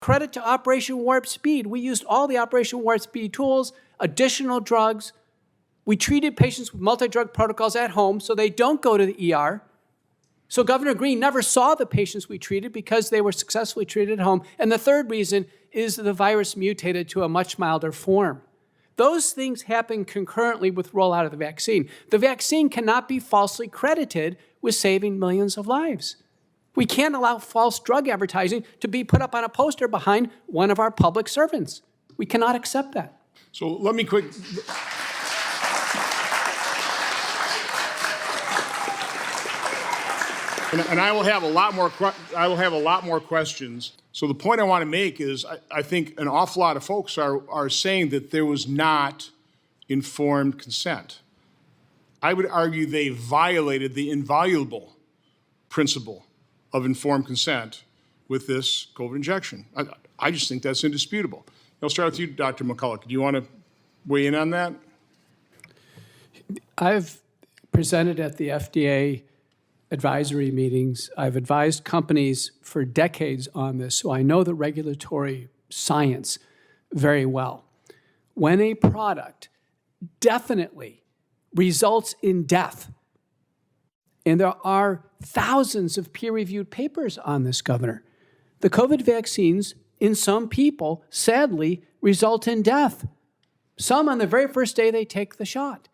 Credit to Operation Warp Speed. We used all the Operation Warp Speed tools, additional drugs. We treated patients with multi-drug protocols at home so they don't go to the ER. So Governor Green never saw the patients we treated because they were successfully treated at home. And the third reason is the virus mutated to a much milder form. Those things happen concurrently with rollout of the vaccine. The vaccine cannot be falsely credited with saving millions of lives. We can't allow false drug advertising to be put up on a poster behind one of our public servants. We cannot accept that. So let me quick. And I will have a lot more questions. So the point I want to make is I think an awful lot of folks are saying that there was not informed consent. I would argue they violated the inviolable principle of informed consent with this COVID injection. I just think that's indisputable. I'll start with you, Dr. McCulloch. Do you want to weigh in on that? I've presented at the FDA advisory meetings. I've advised companies for decades on this, so I know the regulatory science very well. When a product definitely results in death, and there are thousands of peer-reviewed papers on this, Governor, the COVID vaccines in some people, sadly, result in death. Some on the very first day they take the shot.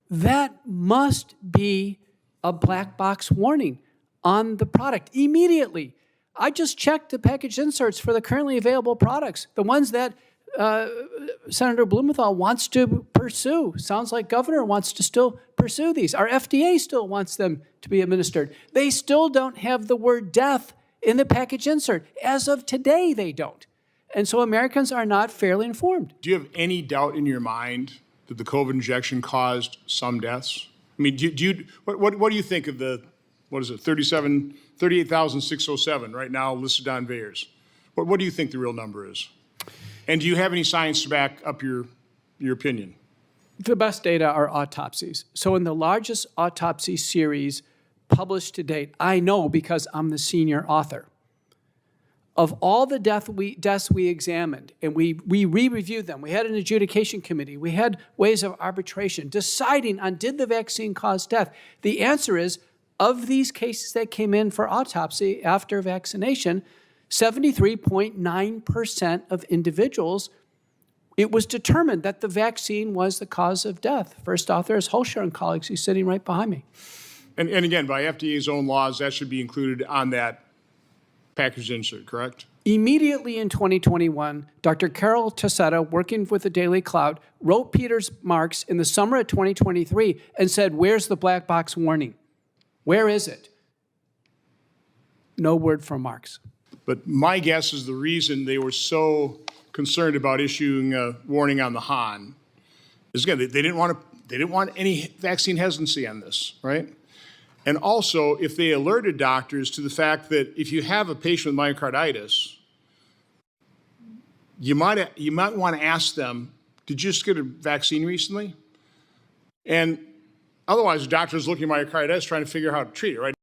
That must be a black box warning on the product immediately. I just checked the package inserts for the currently available products, the ones that Senator Blumenthal wants to pursue. Sounds like Governor wants to still pursue these. Our FDA still wants them to be administered. They still don't have the word death in the package insert. As of today, they don't. And so Americans are not fairly informed. Do you have any doubt in your mind that the COVID injection caused some deaths? I mean, what do you think of the, what is it, 38,607 right now listed on VAERS? What do you think the real number is? And do you have any science to back up your opinion? The best data are autopsies. So in the largest autopsy series published to date, I know because I'm the senior author, of all the deaths we examined, and we re-reviewed them, we had an adjudication committee, we had ways of arbitration, deciding on did the vaccine cause death. The answer is, of these cases that came in for autopsy after vaccination, 73.9% of individuals, it was determined that the vaccine was the cause of death. First author is Holscher and colleagues, who's sitting right behind me. And again, by FDA's own laws, that should be included on that package insert, correct? Immediately in 2021, Dr. Carol Tassetta, working with the Daily Cloud, wrote Peter's Marks in the summer of 2023 and said, where's the black box warning? Where is it? No word from Marks. But my guess is the reason they were so concerned about issuing a warning on the Han is, again, they didn't want any vaccine hesitancy on this, right? And also, if they alerted doctors to the fact that if you have a patient with myocarditis, you might want to ask them, did you just get a vaccine recently? And otherwise, the doctor's looking at myocarditis trying to figure out how to treat it, right?